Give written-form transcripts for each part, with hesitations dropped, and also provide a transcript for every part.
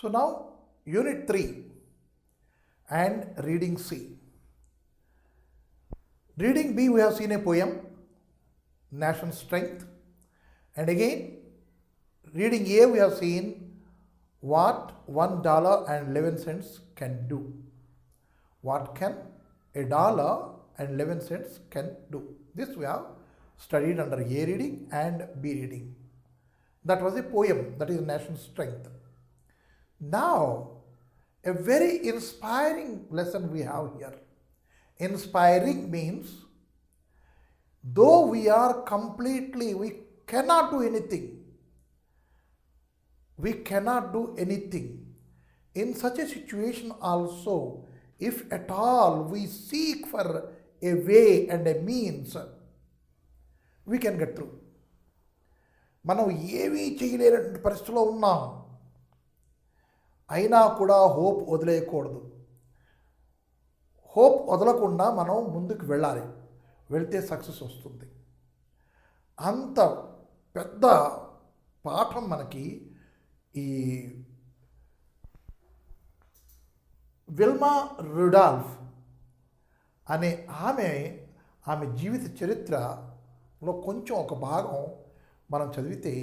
So now Unit 3 and Reading C. Reading B, we have seen a poem, National Strength. And again, Reading A, we have seen what $1.11 can do. What can $1.11 can do. This we have studied under A reading and B reading. That was a poem, that is National Strength. Now, a very inspiring lesson we have here. Inspiring means, though we cannot do anything. We cannot do anything. In such a situation also, if at all we seek for a way and a means, we can get through. మనం ఏమీ చేయలేని పరిస్థితిలో ఉన్నాం, అయినా కూడా hope వదిలేయకూడదు. Hope వదలకుండా మనం ముందుకు వెళ్ళాలి. వెళ్తే సక్సెస్ వస్తుంది. అంత పెద్ద పాఠం మనకి ఈ విల్మా రుడాల్ఫ్ అనే ఆమె జీవిత చరిత్రలో కొంచెం ఒక భాగం మనం చదివితే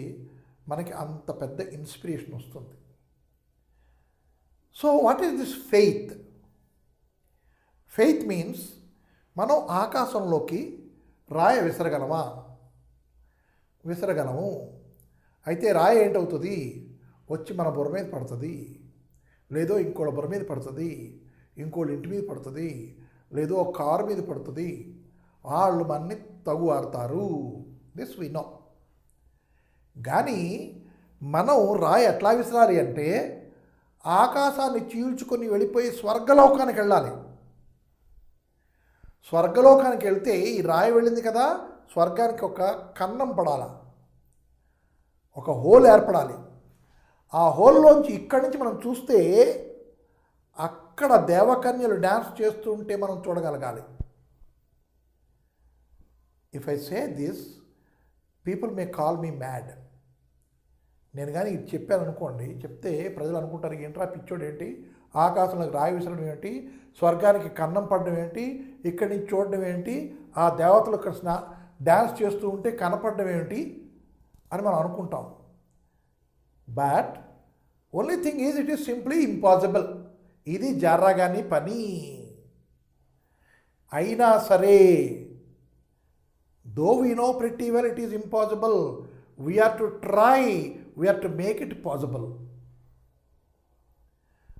మనకి అంత పెద్ద ఇన్స్పిరేషన్ వస్తుంది. So what is this faith? Faith means మనం ఆకాశంలోకి రాయి విసరగలమా? విసరగలము. అయితే రాయి ఏంటవుతుంది? వచ్చి మన బుర్ర మీద పడుతుంది, లేదో ఇంకోళ్ళ బుర్ర మీద పడుతుంది, ఇంకోళ్ళ ఇంటి మీద పడుతుంది, లేదో కారు మీద పడుతుంది. వాళ్ళు మనని తగు ఆడతారు. This we know. కానీ మనం రాయి ఎట్లా విసరాలి అంటే ఆకాశాన్ని చీల్చుకొని వెళ్ళిపోయి స్వర్గలోకానికి వెళ్ళాలి. స్వర్గలోకానికి వెళ్తే ఈ రాయి వెళ్ళింది కదా, స్వర్గానికి ఒక కన్నం పడాలి, ఒక హోల్ ఏర్పడాలి. ఆ హోల్లోంచి ఇక్కడి నుంచి మనం చూస్తే అక్కడ దేవకన్యలు డ్యాన్స్ చేస్తూ ఉంటే మనం చూడగలగాలి. If I say this, people may call me mad. నేను కానీ ఇది చెప్పాను అనుకోండి, చెప్తే ప్రజలు అనుకుంటారు, ఏంట్రా పిచ్చోడు ఏంటి, ఆకాశంలోకి రాయి విసరడం ఏంటి, స్వర్గానికి కన్నం పడడం ఏంటి, ఇక్కడి నుంచి చూడడం ఏంటి, ఆ దేవతలు ఇక్కడ డ్యాన్స్ చేస్తూ ఉంటే కనపడడం ఏంటి అని మనం అనుకుంటాం. But only thing is it is simply impossible. ఇది జరగని పని. అయినా సరే, though we know pretty well it is impossible, we are to try, we are to make it possible.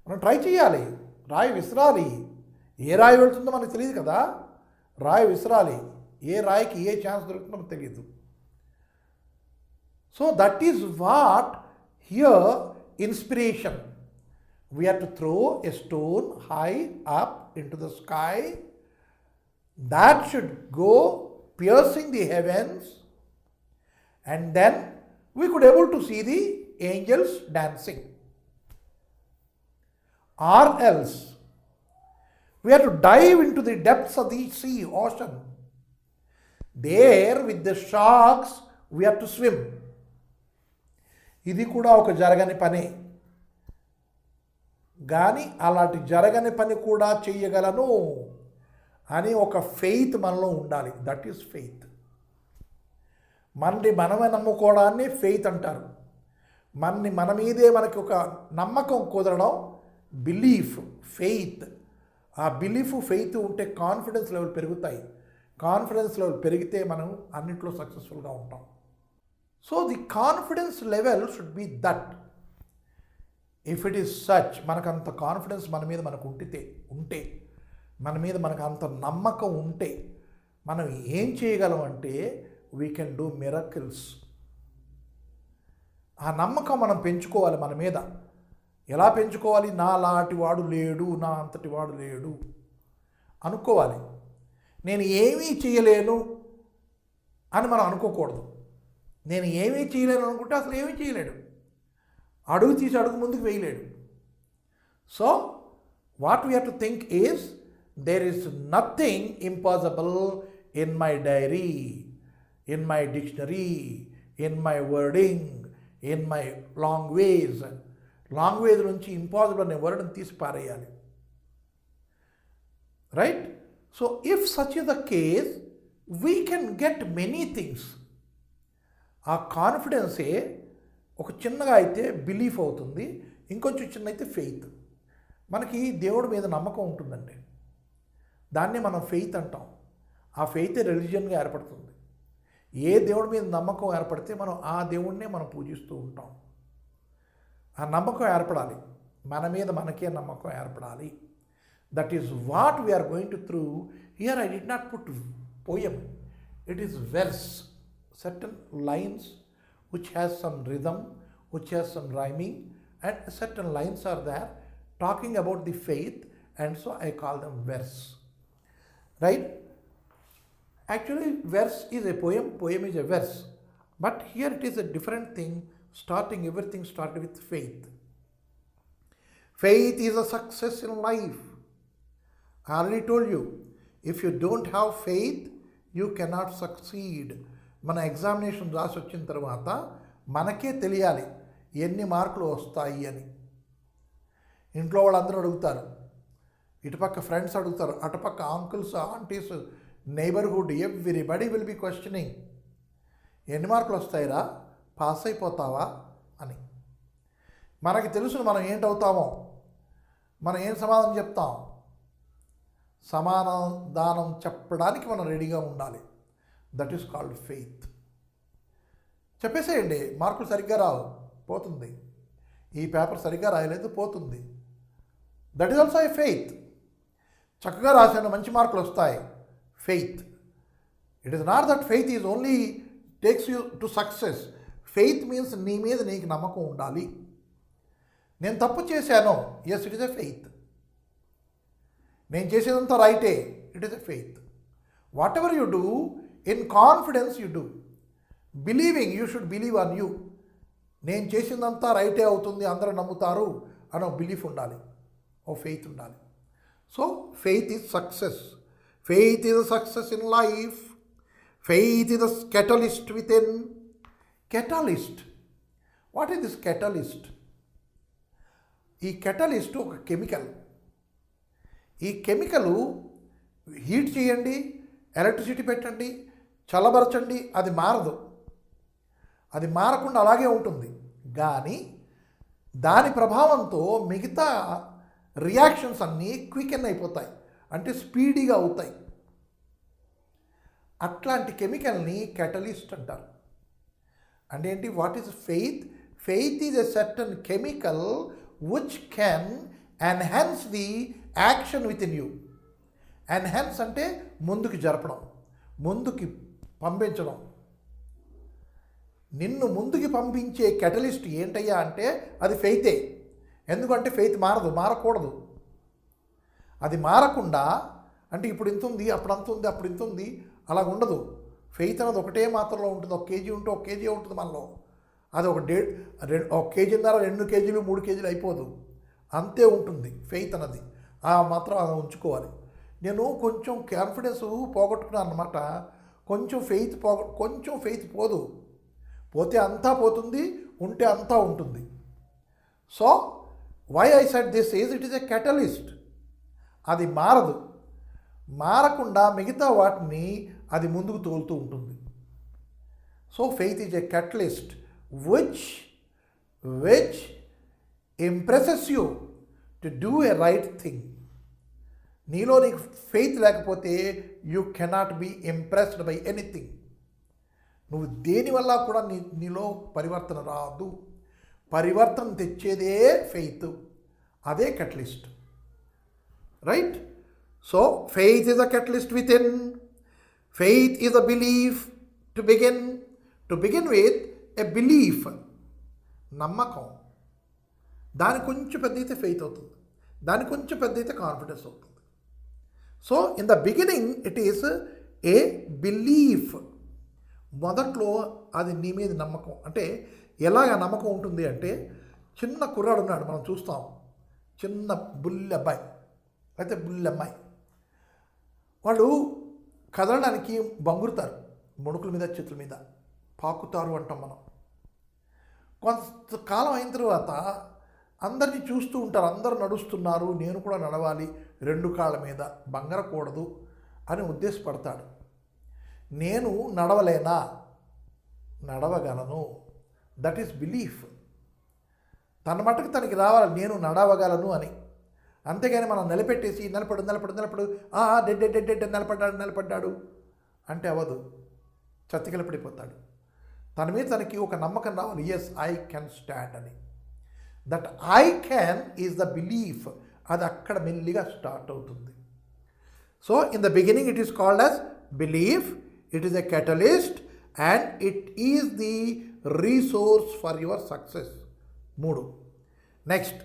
మనం ట్రై చేయాలి, రాయి విసరాలి. ఏ రాయి వెళ్తుందో మనకు తెలియదు కదా, రాయి విసరాలి. ఏ రాయికి ఏ ఛాన్స్ దొరుకుతుందో మనకు తెలియదు. So that is what here inspiration. We are to throw a stone high up into the sky that should go piercing the heavens, and then we could able to see the angels dancing. Or else we have to dive into the depths of the sea, ocean. There with the sharks we have to swim. ఇది కూడా ఒక జరగని పనే. కానీ అలాంటి జరగని పని కూడా చేయగలను అని ఒక ఫెయిత్ మనలో ఉండాలి. That is faith. మనని మనమే నమ్ముకోవడాన్ని ఫెయిత్ అంటారు. మన మీదే మనకి ఒక నమ్మకం కుదరడం బిలీఫ్, ఫెయిత్. ఆ బిలీఫ్, ఫెయిత్ ఉంటే కాన్ఫిడెన్స్ లెవెల్ పెరుగుతాయి. కాన్ఫిడెన్స్ లెవెల్ పెరిగితే మనం అన్నింటిలో సక్సెస్ఫుల్గా ఉంటాం. So the confidence level should be that. If it is such, మనకు అంత కాన్ఫిడెన్స్ మన మీద మనకు ఉంటే మన మీద మనకు అంత నమ్మకం ఉంటే మనం ఏం చేయగలం అంటే వీ కెన్ డూ మిరకిల్స్. ఆ నమ్మకం మనం పెంచుకోవాలి మన మీద. ఎలా పెంచుకోవాలి? నా లాంటి వాడు లేడు, నా అంతటి వాడు లేడు అనుకోవాలి. నేను ఏమీ చేయలేను అని మనం అనుకోకూడదు. నేను ఏమీ చేయలేను అనుకుంటే అసలు ఏమీ చేయలేడు. అడుగు తీసి అడుగు ముందుకు వేయలేడు. So what we have to think is there is nothing impossible in my diary, in my dictionary, in my wording, in my long ways. Language నుంచి ఇంపాసిబుల్ అనే వర్డ్ని తీసి పారేయాలి. Right? So if such is the case we can get many things. ఆ కాన్ఫిడెన్సే ఒక చిన్నగా అయితే belief అవుతుంది, ఇంకొంచెం చిన్న అయితే ఫెయిత్. మనకి దేవుడి మీద నమ్మకం ఉంటుందండి, దాన్నే మనం ఫెయిత్ అంటాం. ఆ ఫెయితే రిలీజియన్గా ఏర్పడుతుంది. ఏ దేవుడి మీద నమ్మకం ఏర్పడితే మనం ఆ దేవుడినే మనం పూజిస్తూ ఉంటాం. ఆ నమ్మకం ఏర్పడాలి, మన మీద మనకే నమ్మకం ఏర్పడాలి. That is what we are going to through here. I did not put poem, it is verse, certain lines which has some rhythm, which has some rhyming, and certain lines are there talking about the faith, and so I call them verse. Right? Actually verse is a poem, poem is a verse, but here it is a different thing. Everything started with faith. Faith is a success in life. I already told you, if you don't have faith you cannot succeed. మన examination రాసి వచ్చిన తర్వాత మనకే తెలియాలి ఎన్ని మార్కులు వస్తాయి అని. ఇంట్లో వాళ్ళందరూ అడుగుతారు, ఇటుపక్క ఫ్రెండ్స్ అడుగుతారు, అటుపక్క uncles, aunties, neighbourhood, everybody will be questioning, ఎన్ని మార్కులు వస్తాయిరా, పాస్ అయిపోతావా అని. మనకి తెలుసు మనం ఏంటవుతామో, మనం ఏం సమాధానం చెప్తాం. సమాధానం చెప్పడానికి మనం రెడీగా ఉండాలి. That is called faith. చెప్పేసేయండి, మార్కులు సరిగ్గా రావు, పోతుంది. ఈ పేపర్ సరిగ్గా రాయలేదు, పోతుంది. That is also a faith. చక్కగా రాశాను, మంచి మార్కులు వస్తాయి, faith. It is not that faith is only takes you to success. Faith means నీ మీద నీకు నమ్మకం ఉండాలి. నేను తప్పు చేశాను, yes it is a faith. నేను చేసేదంతా రైటే, it is a faith. Whatever you do in confidence you do, believing, you should believe on you. నేను చేసిందంతా రైటే అవుతుంది, అందరూ నమ్ముతారు అనే బిలీఫ్ ఉండాలి, ఓ ఫెయిత్ ఉండాలి. So faith is success. Faith is a success in life. Faith is a catalyst with in. Catalyst, what is this catalyst? ఈ కెటలిస్ట్ ఒక కెమికల్. ఈ కెమికల్ హీట్ చేయండి, ఎలక్ట్రిసిటీ పెట్టండి, చల్లబరచండి, అది మారదు. అది మారకుండా అలాగే ఉంటుంది. కానీ దాని ప్రభావంతో మిగతా రియాక్షన్స్ అన్నీ క్వికెన్ అయిపోతాయి, అంటే స్పీడీగా అవుతాయి. అట్లాంటి కెమికల్ని కెటలిస్ట్ అంటారు. అంటే ఏంటి? What is faith? Faith is a certain chemical which can enhance the action with in you. Enhance అంటే ముందుకు జరపడం, ముందుకి పంపించడం. నిన్ను ముందుకి పంపించే కెటలిస్ట్ ఏంటయ్యా అంటే అది ఫెయితే. ఎందుకంటే ఫెయిత్ మారదు, మారకూడదు. అది మారకుండా, అంటే ఇప్పుడు ఇంత ఉంది, అప్పుడు అంత ఉంది, అప్పుడు ఇంత ఉంది, అలా ఉండదు. ఫెయిత్ అనేది ఒకటే మాత్రలో ఉంటుంది. 1 కేజీ ఉంటే 1 కేజీ ఉంటుంది మనలో. అది ఒక 1 కేజీన్నర, 2 కేజీలు, 3 కేజీలు అయిపోదు, అంతే ఉంటుంది ఫెయిత్ అన్నది. ఆ మాత్రం అలా ఉంచుకోవాలి. నేను కొంచెం కాన్ఫిడెన్స్ పోగొట్టుకున్నాను అన్నమాట. కొంచెం ఫెయిత్ పోదు, పోతే అంతా పోతుంది, ఉంటే అంతా ఉంటుంది. So why I said this is it is a catalyst. అది మారదు, మారకుండా మిగతా వాటిని అది ముందుకు తోలుతూ ఉంటుంది. So faith is a catalyst which impresses you to do a right thing. నీలో నీకు ఫెయిత్ లేకపోతే you cannot be impressed by anything. నువ్వు దేనివల్ల కూడా నీలో పరివర్తన రాదు. పరివర్తన తెచ్చేదే ఫెయిత్, అదే catalyst. Right? So faith is a catalyst within. Faith is a belief to begin with. A belief, నమ్మకం. దాని కొంచెం పెద్ద అయితే ఫెయిత్ అవుతుంది, దాని కొంచెం పెద్ద అయితే కాన్ఫిడెన్స్ అవుతుంది. So in the beginning it is a belief. మొదట్లో అది నీ మీద నమ్మకం. అంటే ఎలాగ నమ్మకం ఉంటుంది అంటే, చిన్న కుర్రాడు ఉన్నాడు, మనం చూస్తాం, చిన్న బుల్లబ్బాయి అయితే బుల్లమ్మాయి, వాళ్ళు కదలడానికి బంగురుతారు, ముడుకుల మీద, చేతుల మీద పాకుతారు అంటాం మనం. కొంతకాలం అయిన తర్వాత అందరినీ చూస్తూ ఉంటారు, అందరూ నడుస్తున్నారు, నేను కూడా నడవాలి, రెండు కాళ్ళ మీద బంగరకూడదు అని ఉద్దేశపడతాడు. నేను నడవలేనా? నడవగలను. That is belief. తన మటుకు తనకి రావాలి, నేను నడవగలను అని. అంతేగాని మనం నిలబెట్టేసి నిలబడు డెడ్ నిలబడ్డాడు అంటే అవ్వదు, చతికిలపడిపోతాడు. తన మీద తనకి ఒక నమ్మకం రావాలి, ఎస్ ఐ కెన్ స్టాండ్ అని. That I can is the belief. అది అక్కడ మెల్లిగా స్టార్ట్ అవుతుంది. So in the beginning it is called as belief. It is a catalyst and it is the resource for your success. 3. Next,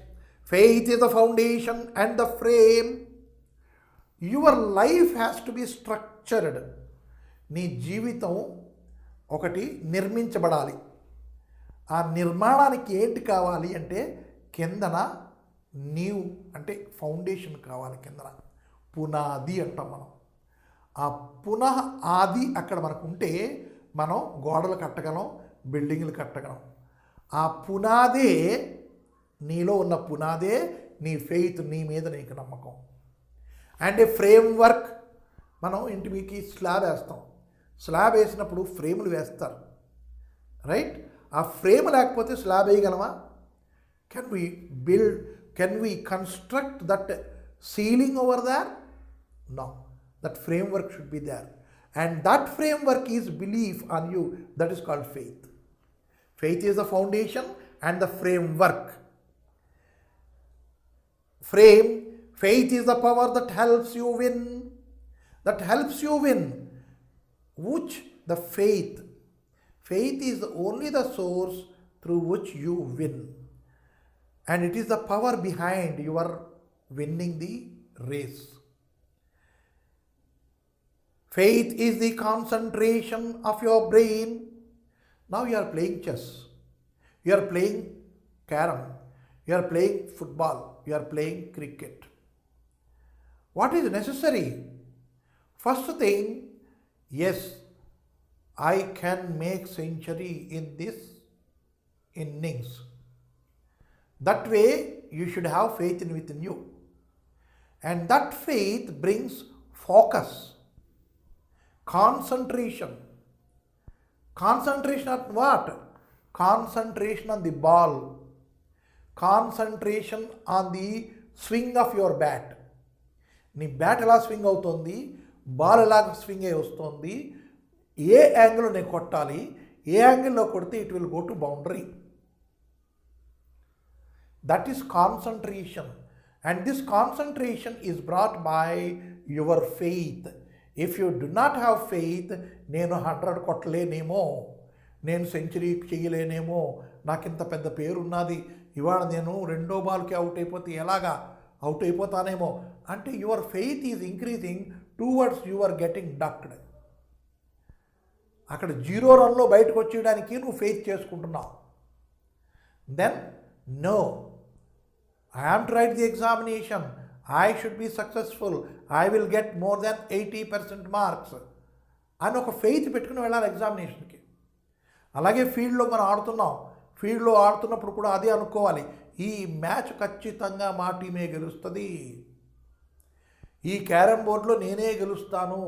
faith is the foundation and the frame. Your life has to be structured. నీ జీవితం ఒకటి నిర్మించబడాలి. ఆ నిర్మాణానికి ఏంటి కావాలి అంటే కిందన నీవు అంటే ఫౌండేషన్ కావాలి. కిందన పునాది అంటాం మనం. ఆ పునః ఆది అక్కడ మనకు ఉంటే మనం గోడలు కట్టగలం, బిల్డింగ్లు కట్టగలం. ఆ పునాదే, నీలో ఉన్న పునాదే నీ ఫెయిత్, నీ మీద నీకు నమ్మకం. And A frame work. మనం ఇంటి మీకు స్లాబ్ వేస్తాం. స్లాబ్ వేసినప్పుడు ఫ్రేములు వేస్తారు, రైట్? ఆ ఫ్రేమ్ లేకపోతే స్లాబ్ వేయగలమా? Can we construct that ceiling over there? No. That framework should be there. And that framework is belief on you. That is called faith. Faith is the foundation and the framework. Faith is the power that helps you win. Which the faith is only the source through which you win, and it is the power behind your winning the race. Faith is the concentration of your brain. Now you are playing chess, you are playing carom, you are playing football, you are playing cricket. What is necessary? First thing, yes, I can make century in this innings. That way you should have faith within you. And that faith brings focus, concentration. Concentration on what? Concentration on the ball. Concentration on the swing of your bat. నీ bat ఎలా swing అవుతుంది, ball ఎలా swing అయి వస్తుంది, ఏ యాంగిల్లో నేను కొట్టాలి, ఏ యాంగిల్లో కొడితే it will go to boundary. That is concentration. And this concentration is brought by your faith. If you do not have faith, నేను 100 కొట్టలేనేమో, నేను సెంచరీ చేయలేనేమో, నాకు ఇంత పెద్ద పేరున్నది, ఇవాళ నేను 2వ బాల్కి అవుట్ అయిపోతే ఎలాగా అవుట్ అయిపోతానేమో అంటే your faith is increasing towards you are getting ducked. అక్కడ 0 రన్లో బయటకు వచ్చేయడానికి నువ్వు ఫెయిత్ చేసుకుంటున్నావు. Then no, I have to write the examination, I should be successful, I will get more than 80% marks అని ఒక ఫెయిత్ పెట్టుకుని వెళ్ళాలి ఎగ్జామినేషన్కి. అలాగే ఫీల్డ్లో మనం ఆడుతున్నాం, ఫీల్డ్లో ఆడుతున్నప్పుడు కూడా అదే అనుకోవాలి, ఈ మ్యాచ్ ఖచ్చితంగా మా టీమే గెలుస్తుంది, ఈ క్యారమ్ బోర్డ్లో నేనే గెలుస్తాను,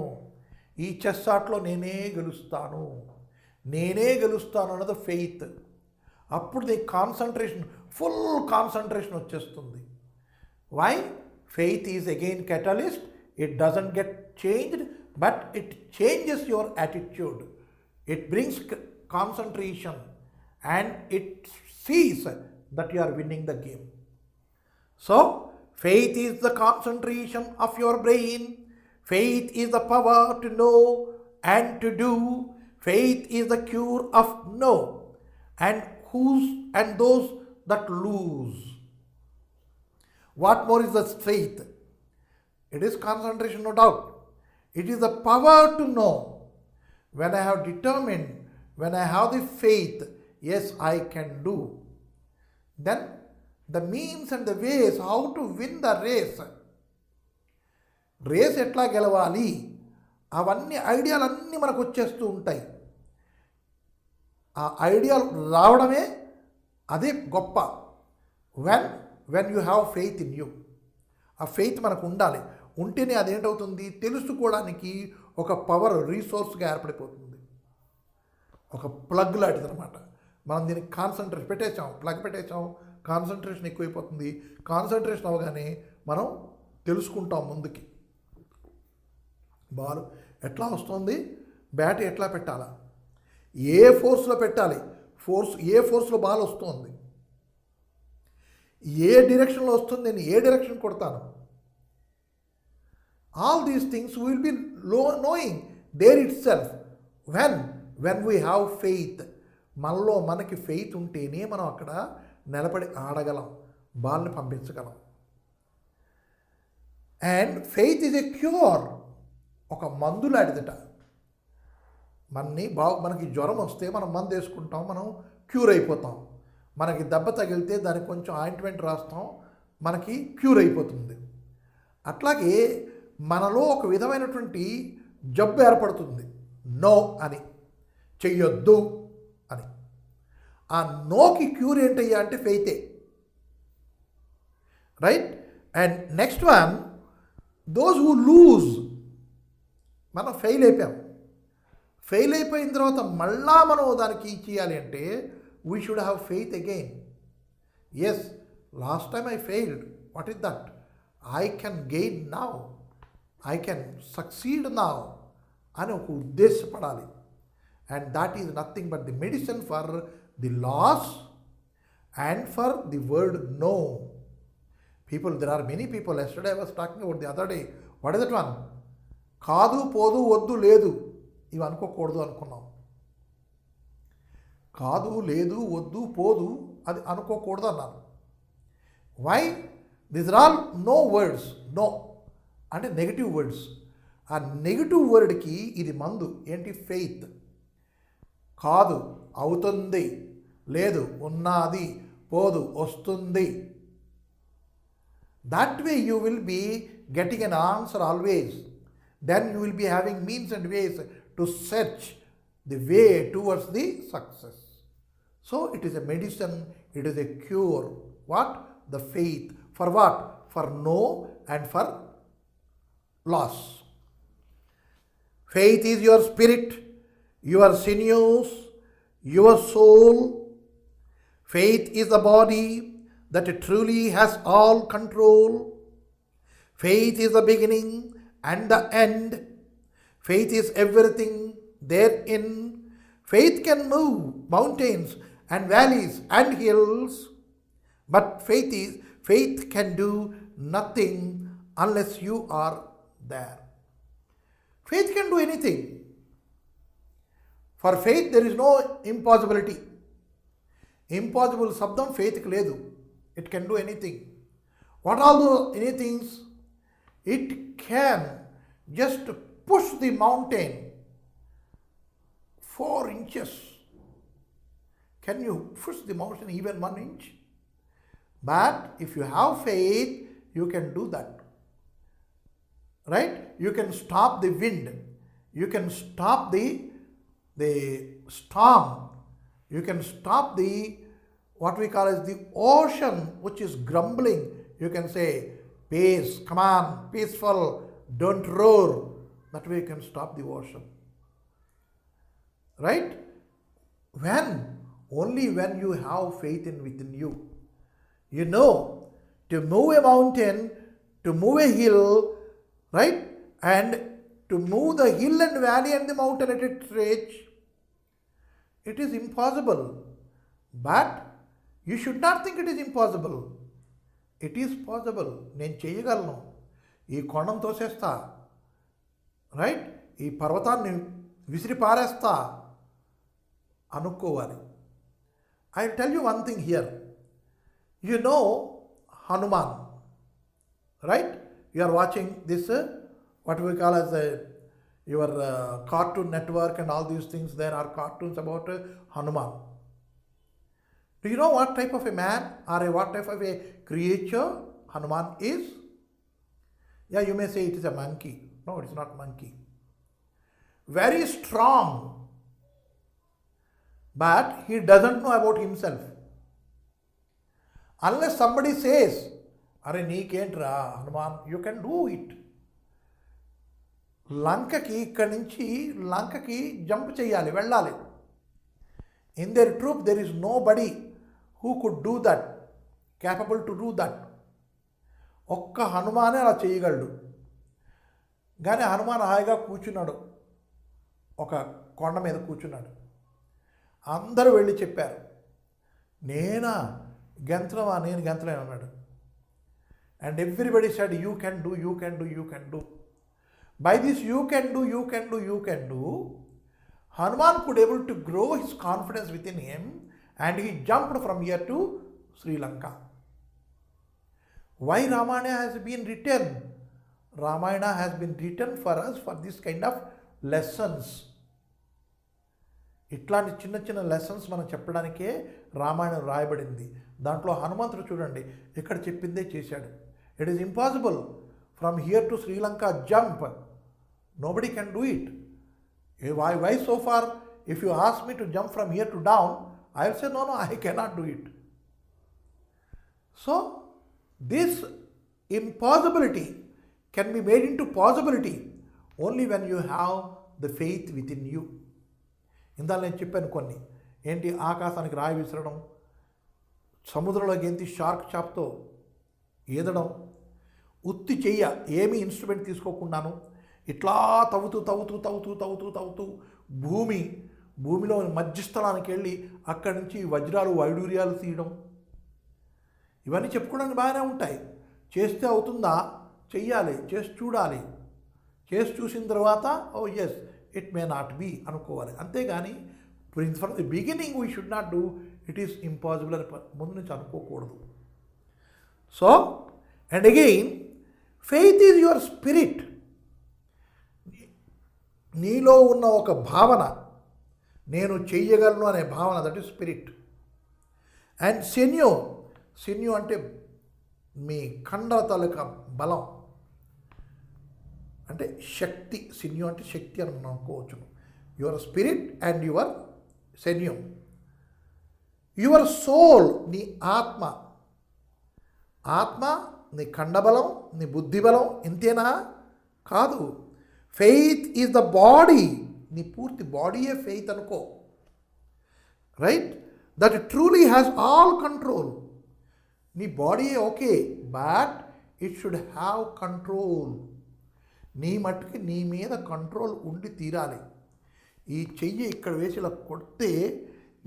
ఈ చెస్ ఆటలో నేనే గెలుస్తాను అన్నది ఫెయిత్. అప్పుడు నీ కాన్సన్ట్రేషన్, ఫుల్ కాన్సన్ట్రేషన్ వచ్చేస్తుంది. Why? Faith is again catalyst. It doesn't get changed, but it changes your attitude. It brings concentration and it sees that you are winning the game. So faith is the concentration of your brain. Faith is the power to know and to do. Faith is the cure of no and those that lose. What more is the faith? It is concentration, no doubt. It is the power to know. When I have determined, when I have the faith, yes, I can do. Then the means and the ways how to win the race. Race ఎట్లా గెలవాలి అవన్నీ ఐడియాలన్నీ మనకు వచ్చేస్తూ ఉంటాయి. ఆ ఐడియాలు రావడమే అదే గొప్ప. When when you have faith in you. ఆ ఫెయిత్ మనకు ఉండాలి. ఉంటేనే అదేంటవుతుంది, తెలుసుకోవడానికి ఒక పవర్ రీసోర్స్గా ఏర్పడిపోతుంది. ఒక ప్లగ్ లాంటిది అనమాట. మనం దీనికి కాన్సన్ట్రేషన్ పెట్టేసాం, ప్లగ్ పెట్టేసాం, కాన్సన్ట్రేషన్ ఎక్కువైపోతుంది. కాన్సన్ట్రేషన్ అవగానే మనం తెలుసుకుంటాం ముందుకి. బాల్ ఎట్లా వస్తుంది, బ్యాట్ ఎట్లా పెట్టాలా, ఏ ఫోర్స్లో పెట్టాలి, ఏ ఫోర్స్లో బాల్ వస్తుంది, ఏ డైరెక్షన్లో వస్తుంది, నేను ఏ డైరెక్షన్ కొడతాను. All these things will be knowing there itself when we have faith. మనలో మనకి ఫెయిత్ ఉంటేనే మనం అక్కడ నిలబడి ఆడగలం, బాల్ని పంపించగలం. And faith is a cure. ఒక మందు లాంటిదట. మనకి జ్వరం వస్తే మనం మందు వేసుకుంటాం, మనం క్యూర్ అయిపోతాం. మనకి దెబ్బ తగిలితే దానికి కొంచెం ఆయింట్మెంట్ రాస్తాం, మనకి క్యూర్ అయిపోతుంది. అట్లాగే మనలో ఒక విధమైనటువంటి జబ్బు ఏర్పడుతుంది, నో అని, చెయ్యొద్దు అని. ఆ నోకి క్యూర్ ఏంటయ్యా అంటే ఫెయితే, right. And next one, those who lose. మనం ఫెయిల్ అయిపోయిన తర్వాత మళ్ళా మనం దానికి చేయాలి అంటే we should have faith again. Yes, last time I failed, what is that, I can gain now, I can succeed now అని ఒక ఉద్దేశపడాలి. And that is nothing but the medicine for the loss and for the word no. People, there are many people. Yesterday I was talking about the other day. What is that one? కాదు, పోదు, వద్దు, లేదు, ఇవి అనుకోకూడదు అనుకున్నాం. కాదు, లేదు, వద్దు, పోదు అది అనుకోకూడదు అన్నాను. Why? This are all no words. No అంటే నెగిటివ్ వర్డ్స్. ఆ నెగిటివ్ వర్డ్కి ఇది మందు ఏంటి? ఫెయిత్. కాదు అవుతుంది, లేదు ఉన్నది, పోదు వస్తుంది. That way you will be getting an answer always. Then you will be having means and ways to search the way towards the success. So it is a medicine, it is a cure. What? The faith. For what? For no and for loss. Faith is your spirit, your sinews, your soul. Faith is the body that truly has all control. Faith is the beginning and the end. Faith is everything therein. Faith can move mountains and valleys and hills, but faith can do nothing unless you are there. Faith can do anything. For faith there is no impossibility. Impossible శబ్దం faithకి లేదు. It can do anything. What are the anythings? It can just push the mountain 4 inches. Can you push the mountain even 1 inch? But if you have faith, you can do that. Right? You can stop the wind. You can stop the storm. You can stop the what we call as the ocean which is grumbling. You can say, peace, come on, peaceful, don't roar. That way you can stop the ocean. Right? When? Only when you have faith within you. You know, to move a mountain, to move a hill, right? And to move the hill and valley and the mountain at its edge, it is impossible. But you should not think it is impossible. It is possible. నేను చేయగలను, ఈ కొండను తోసేస్తా, right, ఈ పర్వతాన్ని విసిరి పారేస్తా అనుకోవాలి. I tell you one thing here. You know Hanuman, right? You are watching this, what we call as your Cartoon Network and all these things. There are cartoons about Hanuman. Do you know what type of a man or what type of a creature Hanuman is? Yeah, you may say it is a monkey. No, it is not monkey. Very strong. But he doesn't know about himself. Unless somebody says, అరే నీకేంట్రా Hanuman, you can do it. లంకకి ఇక్కడి నుంచి లంకకి jump చేయాలి, వెళ్ళాలి. In their troop there is nobody who could do that, capable to do that. ఒక్క హనుమానే అలా చేయగలడు. కానీ హనుమాన్ హాయిగా కూర్చున్నాడు, ఒక కొండ మీద కూర్చున్నాడు. అందరూ వెళ్ళి చెప్పారు, నేనా గెంతలమా, నేను గెంతలేను అన్నాడు. And everybody said you can do, you can do, you can do. By this you can do, you can do, you can do, Hanuman could able to grow his confidence within him, and he jumped from here to Sri Lanka. Why Ramayana has been written? Ramayana has been written for us for this kind of lessons. ఇట్లాంటి చిన్న చిన్న lessons మనం చెప్పడానికే రామాయణం రాయబడింది. దాంట్లో హనుమంతుడు చూడండి ఇక్కడ చెప్పిందే చేశాడు. It is impossible from here to Sri Lanka jump, nobody can do it. Why so far? If you ask me to jump from here to down, I will say no, I cannot do it. So this impossibility can be made into possibility only when you have the faith within you. ఇందాక నేను చెప్పాను కొన్ని, ఏంటి ఆకాశానికి రాయి విసరడం, సముద్రంలో గెంతి shark చాప్తో ఈదడం, ఉత్తి చెయ్య ఏమీ ఇన్స్ట్రుమెంట్ తీసుకోకుండాను ఇట్లా తవ్వుతూ భూమిలో మధ్యస్థలానికి వెళ్ళి అక్కడి నుంచి వజ్రాలు వైడూర్యాలు తీయడం, ఇవన్నీ చెప్పుకోవడానికి బాగానే ఉంటాయి. చేస్తే అవుతుందా? చెయ్యాలి, చేసి చూడాలి. చేసి చూసిన తర్వాత oh yes it may not be అనుకోవాలి. అంతేగాని from the beginning we should not do, it is impossible అని ముందు నుంచి అనుకోకూడదు. So and again faith is your spirit. నీలో ఉన్న ఒక భావన, నేను చెయ్యగలను అనే భావన, that is spirit. And sinew అంటే మీ కండల తాలూకా బలం, అంటే శక్తి. శన్యు అంటే శక్తి అని మనం అనుకోవచ్చు. Your spirit and your sinew. Your soul, నీ ఆత్మ. నీ కండబలం, నీ బుద్ధిబలం ఇంతేనా? కాదు. Faith is the body. నీ పూర్తి బాడీయే ఫెయిత్ అనుకో, right? That truly has all control. నీ బాడీయే okay, but it should have control. నీ మట్టుకి నీ మీద కంట్రోల్ ఉండి తీరాలి. ఈ చెయ్యి ఇక్కడ వేసి ఇలా కొడితే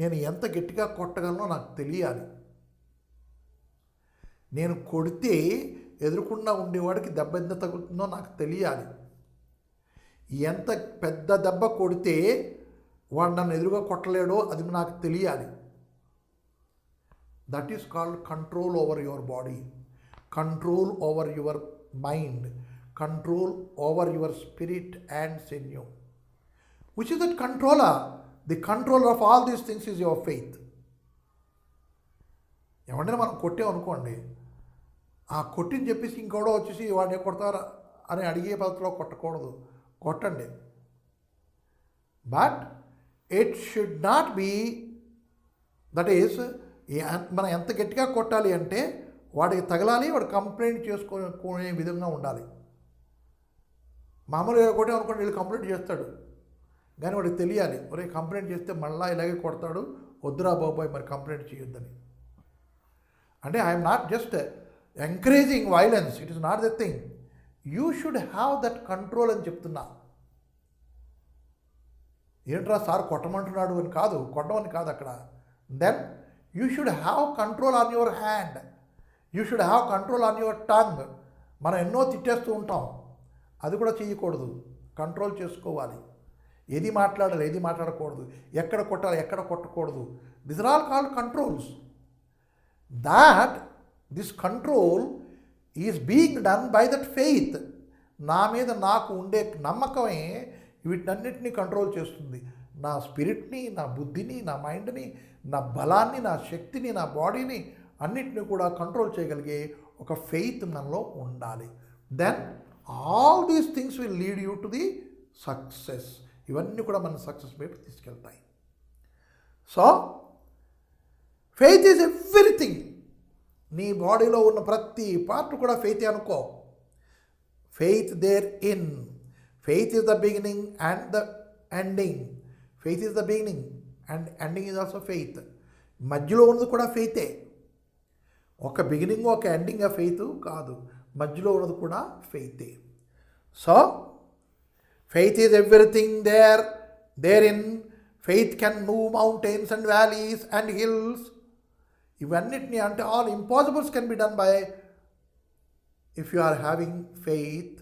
నేను ఎంత గట్టిగా కొట్టగలనో నాకు తెలియాలి. నేను కొడితే ఎదురుకుండా ఉండేవాడికి దెబ్బ ఎంత తగులుతుందో నాకు తెలియాలి. ఎంత పెద్ద దెబ్బ కొడితే వాడు నన్ను ఎదురుగా కొట్టలేడో అది నాకు తెలియాలి. That is called control over your body, control over your mind, control over your spirit and sinew. Which is that controller? The controller of all these things is your faith. ఏమంటే మనం కొట్టామనుకోండి, ఆ కొట్టిని చెప్పేసి ఇంకోడో వచ్చేసి వాడిని కొడతారా అని అడిగే పద్ధతిలో కొట్టకూడదు. కొట్టండి, but it should not be, that is మనం ఎంత గట్టిగా కొట్టాలి అంటే వాడికి తగలాలి, వాడు కంప్లైంట్ చేసుకునే విధంగా ఉండాలి. మామూలుగా కొట్టే అనుకోండి వీళ్ళు కంప్లైంట్ చేస్తాడు, కానీ వాడికి తెలియాలి, ఒరే కంప్లైంట్ చేస్తే మళ్ళీ ఇలాగే కొడతాడు, వద్దురా బాబాయ్ మరి కంప్లైంట్ చేయొద్దని. అంటే I'm not just encouraging violence, it is not the thing. You should have that control అని చెప్తున్నా. ఏంట్రా సార్ కొట్టమంటున్నాడు అని కాదు, కొట్టమని కాదు అక్కడ. Then you should have control on your hand, you should have control on your tongue. మనం ఎన్నో తిట్టేస్తూ ఉంటాం, అది కూడా చేయకూడదు, కంట్రోల్ చేసుకోవాలి. ఏది మాట్లాడాలి, ఏది మాట్లాడకూడదు, ఎక్కడ కొట్టాలి, ఎక్కడ కొట్టకూడదు. This are all called controls. That this control is being done by that faith. నా మీద నాకు ఉండే నమ్మకమే వీటన్నిటినీ కంట్రోల్ చేస్తుంది. నా స్పిరిట్ని, నా బుద్ధిని, నా మైండ్ని, నా బలాన్ని, నా శక్తిని, నా బాడీని అన్నిటిని కూడా కంట్రోల్ చేయగలిగే ఒక ఫెయిత్ మనలో ఉండాలి. Then all these things will lead you to the success. ఇవన్నీ కూడా మన సక్సెస్ వైపు తీసుకెళ్తాయి. So faith is everything. నీ బాడీలో ఉన్న ప్రతి పార్ట్ కూడా ఫెయిత్ అనుకో. Faith there in. Faith is the beginning and the ending. Faith is the beginning and ending is also faith. మధ్యలో ఉన్నది కూడా ఫెయితే. ఒక బిగినింగ్ ఒక ఎండింగ్ ఆ ఫెయిత్ కాదు, మధ్యలో ఉన్నది కూడా ఫెయితే. So faith is everything there in. Faith can move mountains and valleys and hills. ఇవన్నిటిని అంటే all impossibles can be done by if you are having faith.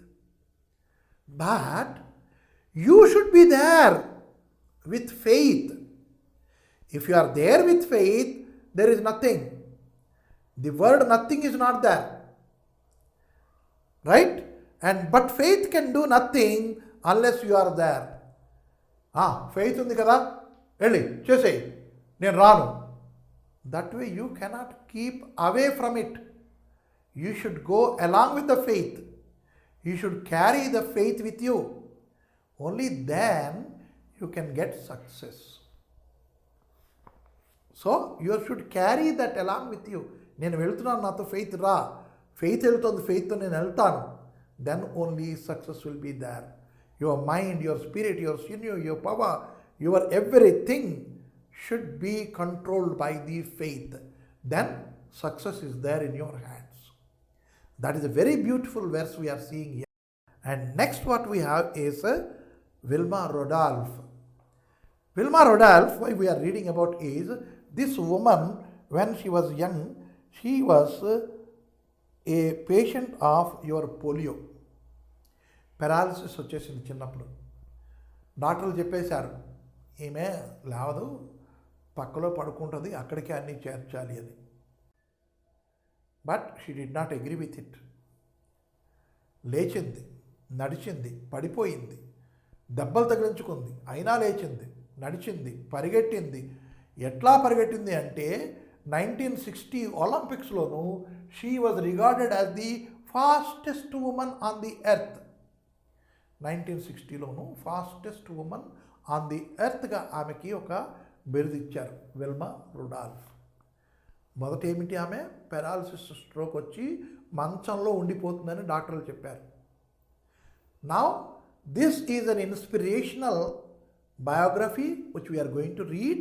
But you should be there with faith. If you are there with faith, there is nothing. The word nothing is not there, right? But faith can do nothing unless you are there. Faith undi kada, elli chesei, nenu raanu. That way you cannot keep away from it. You should go along with the faith. You should carry the faith with you. Only then you can get success. So you should carry that along with you. నేను వెళ్తున్నాను, నాతో faith రా, faith వెళ్తుంది, ఫెయిత్తో నేను వెళ్తాను. Then only success will be there. Your mind, your spirit, your sinew, your power, your everything should be controlled by the faith. Then success is there in your hands. That is a very beautiful verse we are seeing here. And next what we have is Wilma Rudolph. Wilma Rudolph, why we are reading about is, this woman when she was young, she was a patient of your polio. Paralysis వచ్చేసింది చిన్నప్పుడు. డాక్టర్లు చెప్పేశారు, ఈమె లేవదు, పక్కలో పడుకుంటుంది, అక్కడికే అన్నీ చేర్చాలి అని. But she did not agree with it. లేచింది, నడిచింది, పడిపోయింది, దెబ్బలు తగిలించుకుంది, అయినా లేచింది, నడిచింది, పరిగెట్టింది. ఎట్లా పరిగెట్టింది అంటే 1960 ఒలింపిక్స్లోనూ she was regarded as the fastest woman on the earth. 1960లోనూ ఫాస్టెస్ట్ ఉమన్ ఆన్ ది ఎర్త్గా ఆమెకి ఒక బిరుదు ఇచ్చారు, విల్మా రుడాల్ఫ్. మొదట ఏమిటి, ఆమె పెరాలసిస్ స్ట్రోక్ వచ్చి మంచంలో ఉండిపోతుందని డాక్టర్లు చెప్పారు. Now this is an inspirational biography which we are going to read.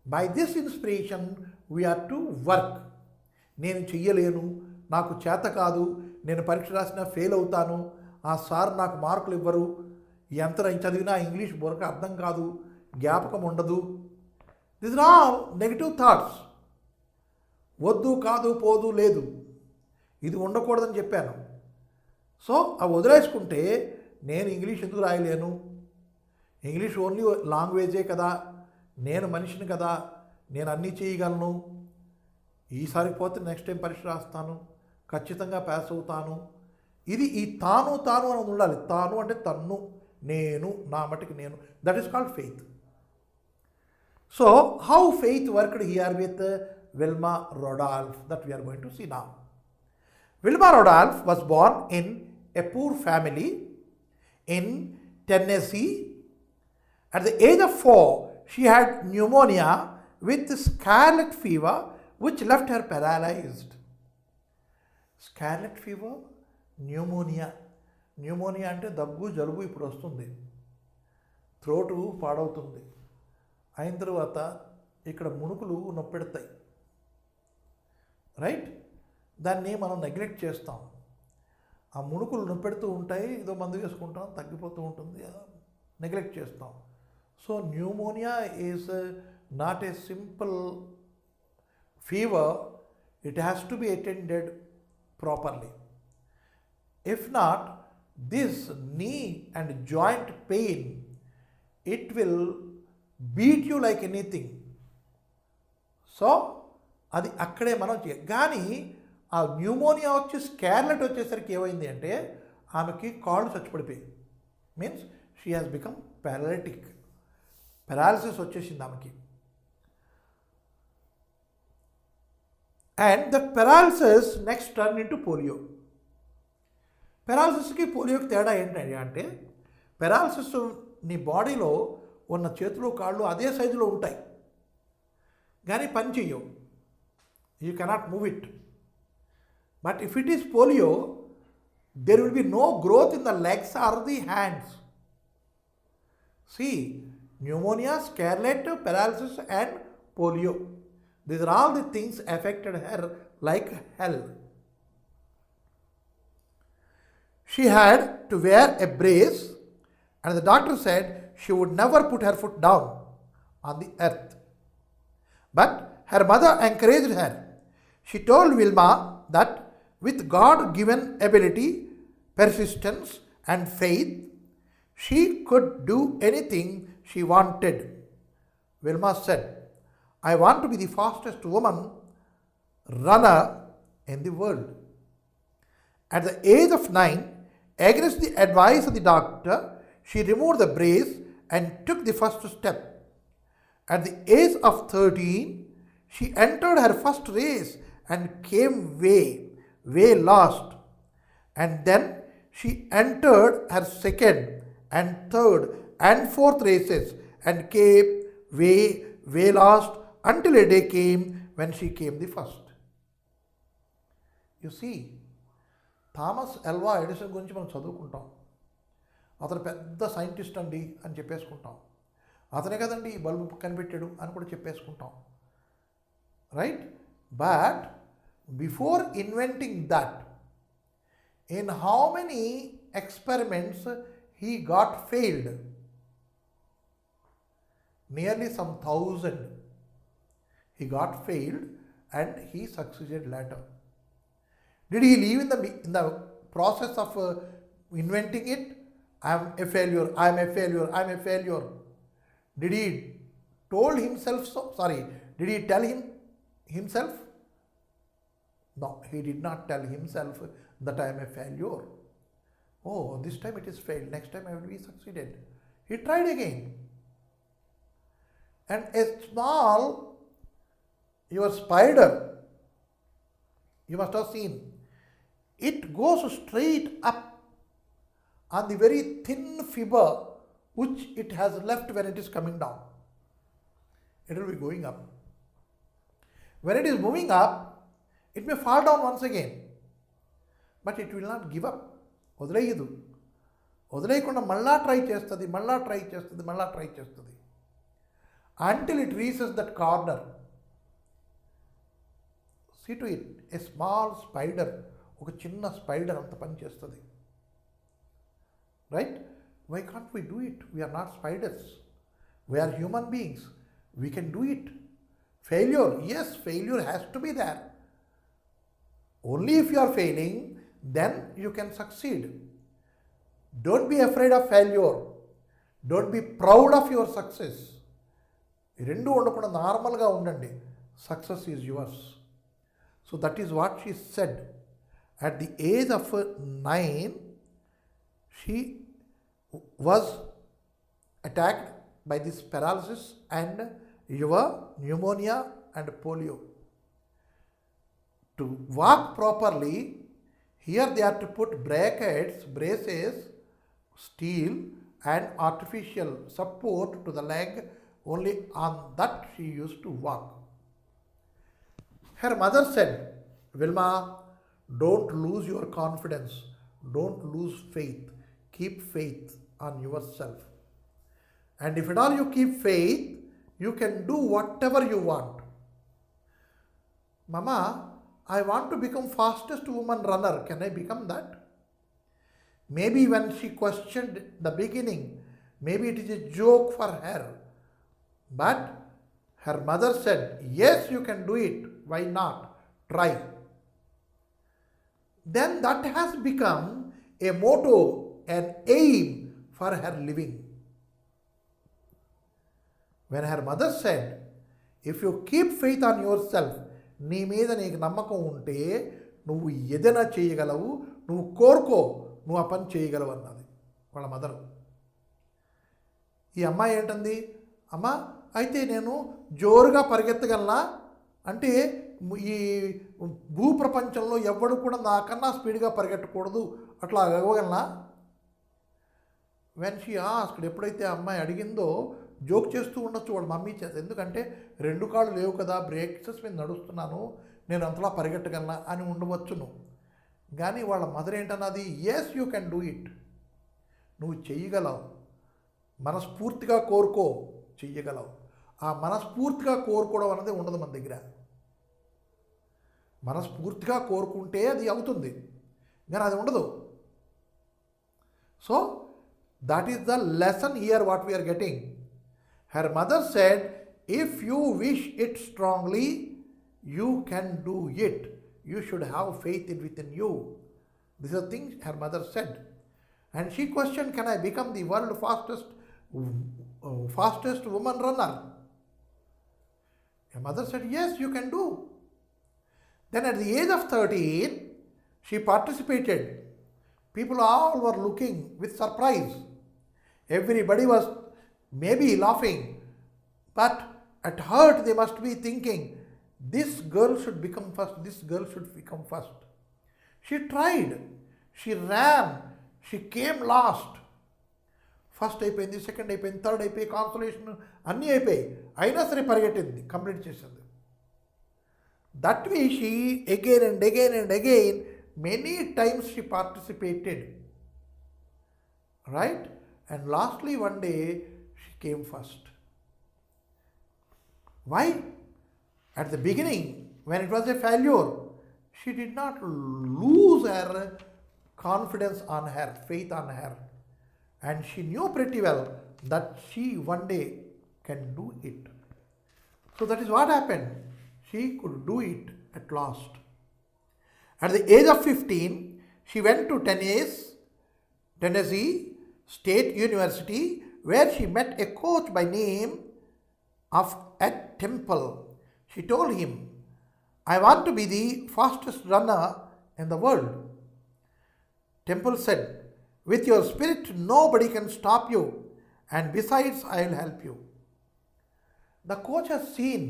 By this inspiration we are to work. నేను చెయ్యలేను, నాకు చేత కాదు, నేను పరీక్ష రాసినా ఫెయిల్ అవుతాను, ఆ సార్ నాకు మార్కులు ఇవ్వరు, ఎంత చదివినా ఇంగ్లీష్ బుర్రకు అర్థం కాదు, జ్ఞాపకం ఉండదు. This are all negative thoughts. వద్దు, కాదు, పోదు, లేదు, ఇది ఉండకూడదని చెప్పాను. సో అవి వదిలేసుకుంటే నేను ఇంగ్లీష్ ఎందుకు రాయలేను, ఇంగ్లీష్ ఓన్లీ లాంగ్వేజే కదా, నేను మనిషిని కదా, నేను అన్నీ చేయగలను, ఈసారి పోతే నెక్స్ట్ టైం పరీక్ష రాస్తాను, ఖచ్చితంగా పాస్ అవుతాను. ఇది ఈ తాను అని ఉండాలి. తాను అంటే తన్ను, నేను, నా మటుకు నేను. That is called faith. So how faith worked here with Wilma Rudolph, that we are going to see now. Wilma Rudolph was born in a poor family in Tennessee. At the age of 4, she had pneumonia with scarlet fever which left her paralyzed. Scarlet fever, pneumonia. Pneumonia అంటే దగ్గు, జలుబు ఇప్పుడు వస్తుంది, థ్రోటు పాడవుతుంది, అయిన తర్వాత ఇక్కడ మునుకులు నొప్పెడతాయి, right? దాన్ని మనం నెగ్లెక్ట్ చేస్తాం. ఆ మునుకులు నొప్పెడుతూ ఉంటాయి, ఏదో మందు వేసుకుంటాం, తగ్గిపోతూ ఉంటుంది, నెగ్లెక్ట్ చేస్తాం. So pneumonia is not a simple fever. It has to be attended properly. If not, this knee and joint pain, it will beat you like anything. So అది అక్కడే మనం కానీ ఆ న్యూమోనియా వచ్చి స్కార్లెట్ వచ్చేసరికి ఏమైంది అంటే ఆమెకి కాళ్ళు చచ్చిపడిపోయి, means she has become paralytic. Paralysis వచ్చేసింది ఆమెకి. And the paralysis next turn into polio. పెరాలసిస్కి పోలియోకి తేడా ఏంటంటే అంటే పెరాలసిస్ నీ బాడీలో ఉన్న చేతులు కాళ్ళు అదే సైజులో ఉంటాయి కానీ పని చెయ్యవు. You cannot move it. But if it is polio, there will be no growth in the legs or the hands. See, pneumonia, scarlet, paralysis and polio. These are all the things affected her like hell. She had to wear a brace, and the doctor said she would never put her foot down on the earth. But her mother encouraged her. She told Wilma that with God-given ability, persistence and faith, she could do anything she wanted. Wilma said, I want to be the fastest woman runner in the world. At the age of 9, against the advice of the doctor, she removed the brace and took the first step. At the age of 13, she entered her first race and came way last. And then she entered her second and third and fourth races and came way last until a day came when she came the first. You see, Thomas Alva Edison గురించి మనం చదువుకుంటాం. అతను పెద్ద scientist అండి అని చెప్పేసుకుంటాం. అతనే కదండి ఈ బల్బు కనిపెట్టాడు అని కూడా చెప్పేసుకుంటాం, right? But before inventing that, in how many experiments he got failed? Nearly some 1,000 he got failed and he succeeded later. Did he leave in the process of inventing it? I am a failure, I am a failure, I am a failure. Did he told himself so? Sorry, did he tell himself? No, he did not tell himself that I am a failure. Oh, this time it is failed, next time I will be succeeded. He tried again. And a small, your spider, you must have seen, it goes straight up on the very thin fiber which it has left when it is coming down. It will be going up. When it is moving up, it may fall down once again, but it will not give up. వదిలేయదు. వదిలేయకుండా మళ్ళా try చేస్తుంది, మళ్ళా try చేస్తుంది, మళ్ళా try చేస్తుంది until it reaches that corner. See to it, a small spider, ఒక చిన్న స్పైడర్ అంత పని చేస్తుంది, right? Why can't we do it? We are not spiders, we are human beings, we can do it. Failure, yes, failure has to be there. Only if you are failing, then you can succeed. Don't be afraid of failure. Don't be proud of your success. రెండు ఉండకుండా నార్మల్గా ఉండండి. Success is yours. So that is what she said. At the age of 9, she was attacked by this paralysis and pneumonia and polio. To walk properly, here they are to put braces, steel and artificial support to the leg. Only on that she used to walk. Her mother said, Wilma, don't lose your confidence, don't lose faith, keep faith on yourself. And if at all you keep faith, you can do whatever you want. Mama, I want to become fastest woman runner. Can I become that? Maybe when she questioned the beginning, maybe it is a joke for her. But her mother said, yes, you can do it. Why not? Try. Then that has become a motto, an aim for her living. When her mother said, if you keep faith on yourself, నీ మీద నీకు నమ్మకం ఉంటే నువ్వు ఏదైనా చేయగలవు, నువ్వు కోరుకో, నువ్వు ఆ పని చేయగలవు అన్నది వాళ్ళ మదరు. ఈ అమ్మాయి ఏంటంది, అమ్మ అయితే నేను జోరుగా పరిగెత్తగలనా అంటే ఈ భూప్రపంచంలో ఎవ్వడు కూడా నాకన్నా స్పీడ్గా పరిగెట్టకూడదు, అట్లా అవ్వగలనా? వెన్ షీ ఆస్క్డ్, ఎప్పుడైతే ఆ అమ్మాయి అడిగిందో, జోక్ చేస్తూ ఉండొచ్చు వాళ్ళ మమ్మీ చేత, ఎందుకంటే 2 కాళ్ళు లేవు కదా, బ్రేక్సెస్ మీద నడుస్తున్నాను, నేను అంతలా పరిగెట్టగలనా అని ఉండవచ్చును. కానీ వాళ్ళ మదర్ ఏంటన్నది, yes you can do it, నువ్వు చెయ్యగలవు, మనస్ఫూర్తిగా కోరుకో, చెయ్యగలవు. ఆ మనస్ఫూర్తిగా కోరుకోవడం అనేది ఉండదు మన దగ్గర. మనస్ఫూర్తిగా కోరుకుంటే అది అవుతుంది, కానీ అది ఉండదు. So that is the lesson here what we are getting. Her mother said, if you wish it strongly you can do it, you should have faith in within you. This are things her mother said. And she questioned, can I become the world fastest woman runner? Her mother said, yes, you can do. Then at the age of 13, she participated. People all were looking with surprise. Everybody was maybe laughing, but at heart they must be thinking, this girl should become first, this girl should become first. She tried, she ran, she came last. First అయిపోయింది, second అయిపోయింది, third అయిపోయి, consolation అన్నీ అయిపోయి, అయినా సరే పరిగెట్టింది, complete చేసింది. That way she again and again and again many times she participated, right? And lastly one day she came first. Why? At the beginning when it was a failure, she did not lose her confidence on her, faith on her, and she knew pretty well that she one day can do it. So that is what happened. She could do it at last. At the age of 15, she went to Tennessee State University, where she met a coach by name of Ed Temple. She told him, I want to be the fastest runner in the world. Temple said, with your spirit nobody can stop you, and besides I will help you. The coach has seen,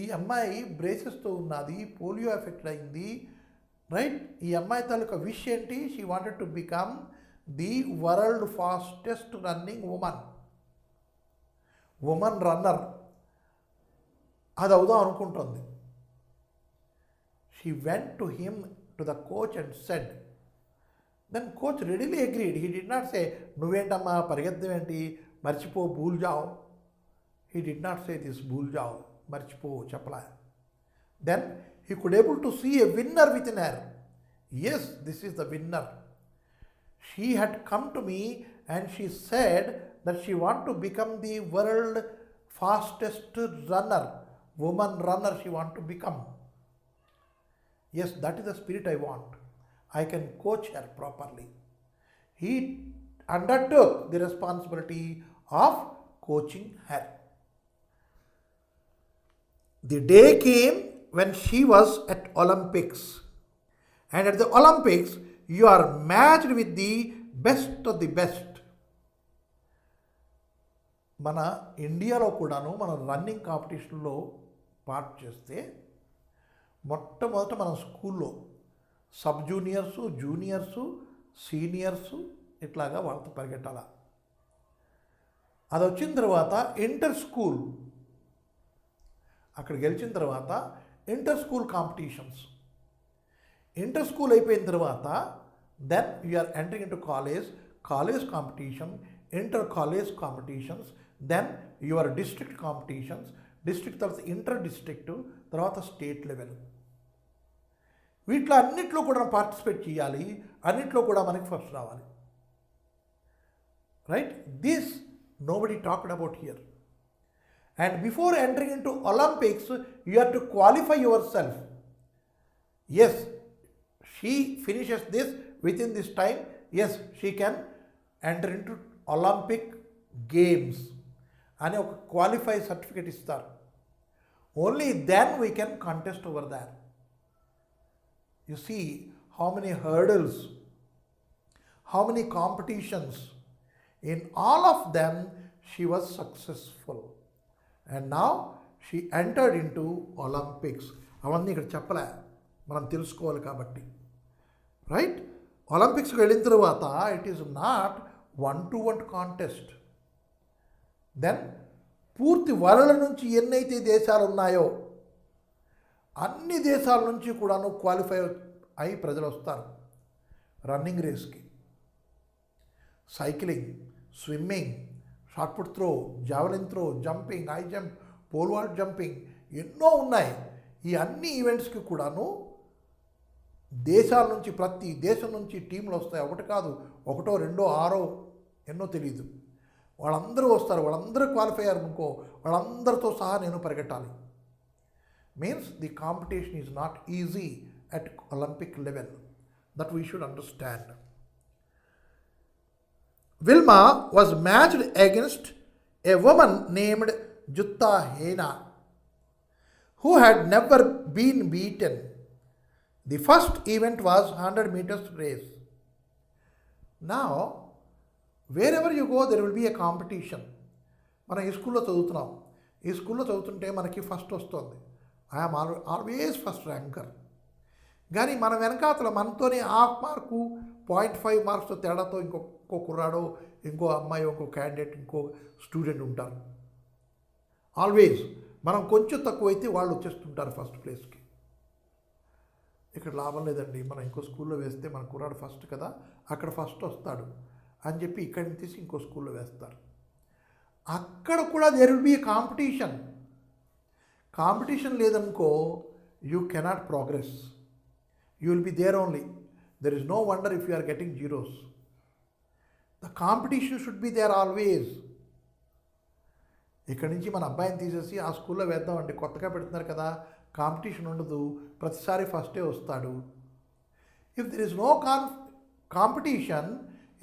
ఈ అమ్మాయి బ్రేసెస్తో ఉన్నది, polio effect అయింది, right? ఈ అమ్మాయి తాలూకా wish ఏంటి? She wanted to become the world fastest running women runner. అది అవుదాం అనుకుంటుంది. She went to him, to the coach, and said, then coach readily agreed. He did not say, నువ్వేంటమ్మా పరిగెత్తడం ఏంటి, మర్చిపో, Bhool జావ్. He did not say this, Bhool జావ్, మర్చిపో, చెప్పలా. Then he could able to see a winner within her. Yes, this is the winner. She had come to me and she said that she want to become the world fastest runner, woman runner she want to become. Yes, that is the spirit I want. I can coach her properly. He undertook the responsibility of coaching her. The day came when she was at Olympics. And at the Olympics, you are matched with the best of the best. మన ఇండియాలో కూడాను మన running కాంపిటీషన్లో part చేస్తే మొట్టమొదట మన స్కూల్లో sub juniors, juniors, seniors ఇట్లాగా వాళ్ళతో పరిగెట్టాల. అది వచ్చిన తర్వాత ఇంటర్ స్కూల్, అక్కడ గెలిచిన తర్వాత inter school competitions. Inter school అయిపోయిన తర్వాత then you are entering in to college competition, inter college competitions, then your district competitions, district తర్వాత ఇంటర్ డిస్ట్రిక్ట్, తర్వాత స్టేట్ లెవెల్. వీటిలో అన్నిట్లో కూడా పార్టిసిపేట్ చేయాలి, అన్నిట్లో కూడా మనకి ఫస్ట్ రావాలి, right? This nobody talked about here. And before entering in to Olympics you have to qualify yourself. Yes, she finishes this within this time, yes she can enter in to Olympic games అని ఒక qualify certificate ఇస్తారు. Only then we can contest over that. You see how many hurdles, how many competitions. In all of them, she was successful. And now she entered into Olympics. అవన్నీ ఇక్కడ చెప్పలే, మనం తెలుసుకోవాలి కాబట్టి, right? ఒలింపిక్స్కి వెళ్ళిన తర్వాత it is not 1-to-1 contest. దెన్ పూర్తి వరల్డ్ నుంచి ఎన్నైతే దేశాలు ఉన్నాయో అన్ని దేశాల నుంచి కూడాను క్వాలిఫై అయి ప్రజలు వస్తారు రన్నింగ్ రేస్కి. Cycling, swimming, shot put throw, javelin throw, jumping, high jump, pole vault jumping, ఎన్నో ఉన్నాయి. ఈ అన్ని ఈవెంట్స్కి కూడాను దేశాల నుంచి, ప్రతి దేశం నుంచి టీంలు వస్తాయి. ఒకటి కాదు, ఒకటో రెండో ఆరో ఎన్నో తెలియదు. వాళ్ళందరూ వస్తారు. వాళ్ళందరూ క్వాలిఫై అయ్యారు అనుకో, వాళ్ళందరితో సహా నేను పరిగెట్టాలి. Means the competition is not easy at Olympic level. That we should understand. Vilma was matched against a woman named Jutta Hena, who had never been beaten. The first event was 100 meters race. Now, wherever you go, there will be a competition. మనం ఈ స్కూల్లో చదువుతున్నాం. ఈ స్కూల్లో చదువుతుంటే మనకి first వస్తుంది. I'm always first ranker. కానీ మన వెనకాతల మనతోనే హాఫ్ మార్కు 0.5 మార్క్స్తో తేడాతో ఇంకో కుర్రాడో, ఇంకో అమ్మాయి, ఇంకో క్యాండిడేట్, ఇంకో స్టూడెంట్ ఉంటారు. ఆల్వేస్ మనం కొంచెం తక్కువైతే వాళ్ళు వచ్చేస్తుంటారు ఫస్ట్ ప్లేస్కి. ఇక్కడ లాభం లేదండి, మనం ఇంకో స్కూల్లో వేస్తే మన కుర్రాడు ఫస్ట్ కదా, అక్కడ ఫస్ట్ వస్తాడు అని చెప్పి ఇక్కడిని తీసి ఇంకో స్కూల్లో వేస్తారు. అక్కడ కూడా there will be competition. Competition లేదనుకో, you cannot progress. You will be there only. There is no wonder if you are getting zeros. The competition should be there always. ఇక్కడి నుంచి మన అబ్బాయిని తీసేసి ఆ స్కూల్లో వేద్దామండి, కొత్తగా పెడుతున్నారు కదా, కాంపిటీషన్ ఉండదు, ప్రతిసారి ఫస్టే వస్తాడు. If there is no competition,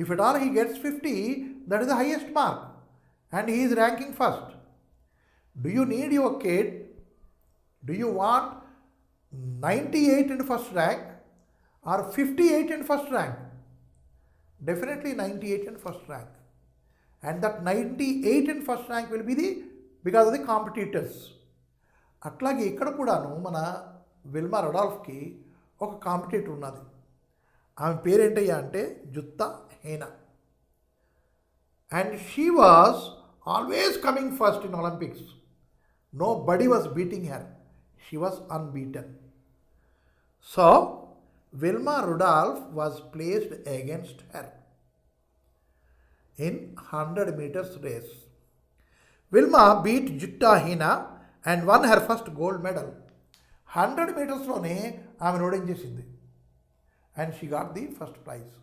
if at all he gets 50, that is the highest mark and he is ranking first. Do you need your kid? Do you want 98 in first rank or 58 in first rank? Definitely 98 in first rank. And that 98 in first rank will be because of the competitors. అట్లాగే ఇక్కడ కూడాను మన Wilma రడాల్ఫ్కి ఒక competitor ఉన్నది. ఆమె పేరేంటయ్యా అంటే Jutta Heine. And she was always coming first in Olympics. Nobody was beating her. She was unbeaten. So, Vilma Rudolph was placed against her in 100 meters race. Vilma beat Jutta Hina and won her first gold medal. 100 meters లోనే ఆమె ఓడించేసింది. And she got the first prize,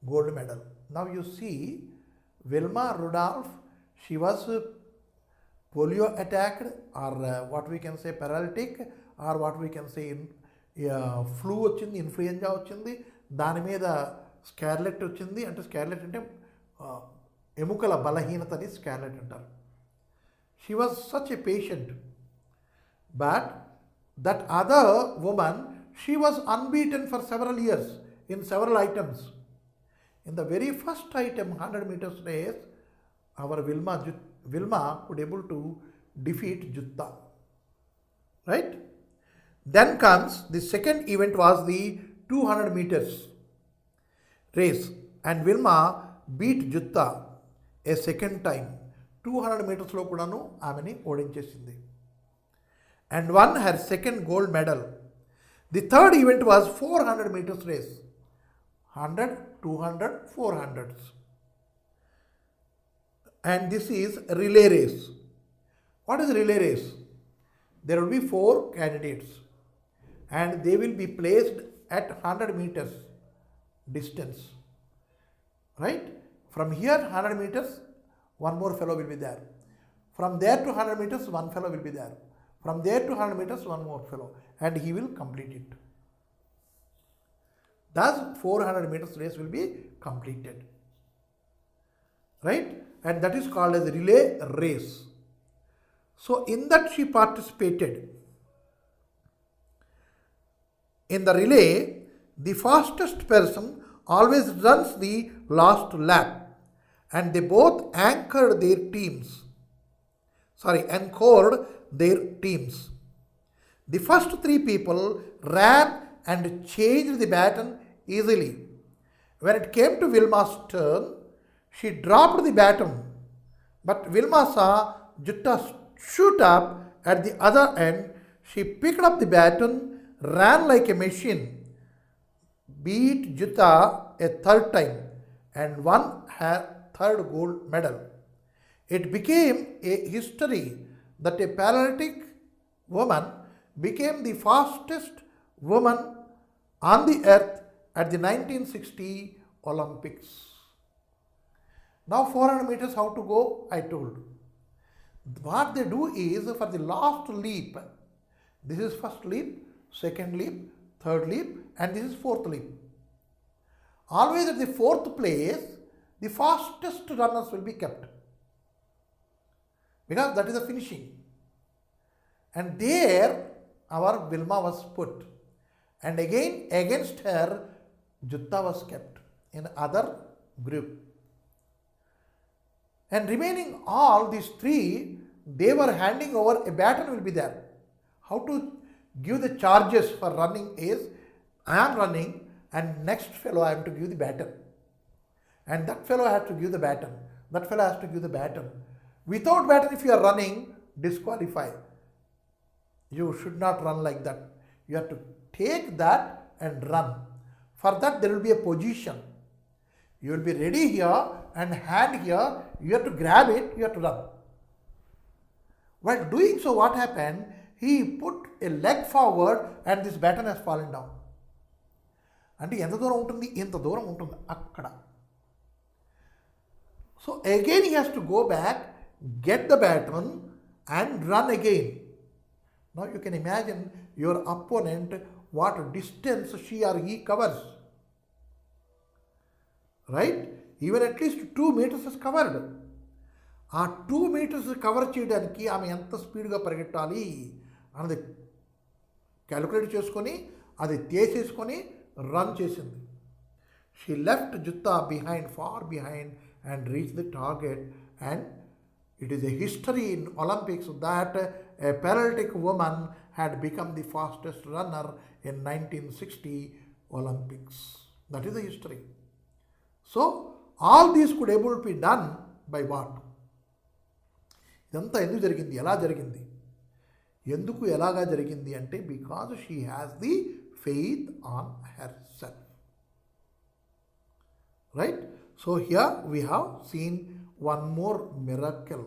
gold medal. Now you see, Vilma Rudolph, she was polio attacked, or what we can say paralytic, or what we can say flu వచ్చింది, influenza వచ్చింది, దాని మీద scarlet వచ్చింది. అంటే scarlet అంటే ఎముకల బలహీనతని scarlet అంటారు. She was such a patient. But that other woman, she was unbeaten for several years in several items. In the very first item 100 meters race, our Vilma could able to defeat Jutta. Right? Then comes the second event was the 200 meters race, and Vilma beat Jutta a second time. 200 meters లో కూడాను ఆమెని ఓడించేసింది and won her second gold medal. The third event was 400 meters race. 100, 200, 400s. And this is relay race. What is relay race? There will be 4 candidates and they will be placed at 100 meters distance. Right? From here 100 meters, one more fellow will be there. From there to 100 meters, one fellow will be there. From there to 100 meters, one more fellow, and he will complete it. Thus 400 meters race will be completed. Right? And that is called as relay race. So in that she participated. In the relay, the fastest person always runs the last lap, and they both anchored their teams. Anchored their teams. The first 3 people ran and changed the baton easily. When it came to Vilma's turn, she dropped the baton, but Vilma saw Jutta shoot up at the other end. She picked up the baton, ran like a machine, beat Jutta a third time, and won her third gold medal. It became a history that a Paralympic woman became the fastest woman on the earth at the 1960 Olympics. Now 400 meters how to go, I told. What they do is for the last leap, this is first leap, second leap, third leap, and this is fourth leap. Always at the fourth place, the fastest runners will be kept, because that is the finishing. And there our Vilma was put, and again against her Jutta was kept in other group. And remaining all these three, they were handing over, a baton will be there. How to give the charges for running is, I am running and next fellow I am to give the baton. And that fellow has to give the baton. That fellow has to give the baton. Without baton, if you are running, disqualify. You should not run like that. You have to take that and run. For that there will be a position. You will be ready here and hand here. You have to grab it, you have to run. While doing so, what happened? He put a leg forward and this baton has fallen down. అంటే ఎంత దూరం ఉంటుంది? ఇంత దూరం ఉంటుంది అక్కడ. So again he has to go back, get the baton and run again. Now you can imagine your opponent what distance she or he covers. Right? Even at least 2 meters is covered. ఆ 2 meters cover చేయడానికి ఆమె ఎంత స్పీడ్గా పరిగెట్టాలి అన్నది calculate చేసుకొని అది తీసేసుకొని run చేసింది. She left Jutta behind, far behind, and reach the target. And it is a history in Olympics that a Paralympic woman had become the fastest runner in 1960 Olympics. That is the history. So all these could able to be done by what? ఇదంతా ఎందుకు జరిగింది, ఎలా జరిగింది? ఎందుకు ఎలాగా జరిగింది అంటే because she has the faith on herself. Right? So here we have seen one more miracle.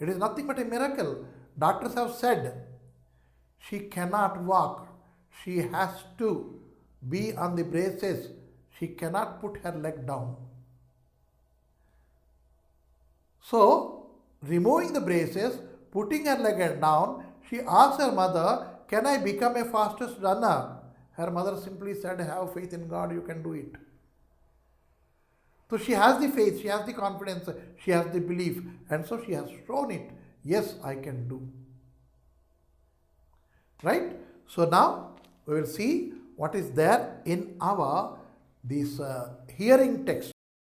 It is nothing but a miracle. Doctors have said she cannot walk. She has to be on the braces. She cannot put her leg down. So removing the braces, putting her leg down, she asked her mother, "Can I become a fastest runner?" Her mother simply said, "Have faith in God, you can do it." So she has the faith, she has the confidence, she has the belief, and so she has shown it. Yes, I can do. Right? So now we will see what is there in our this hearing text.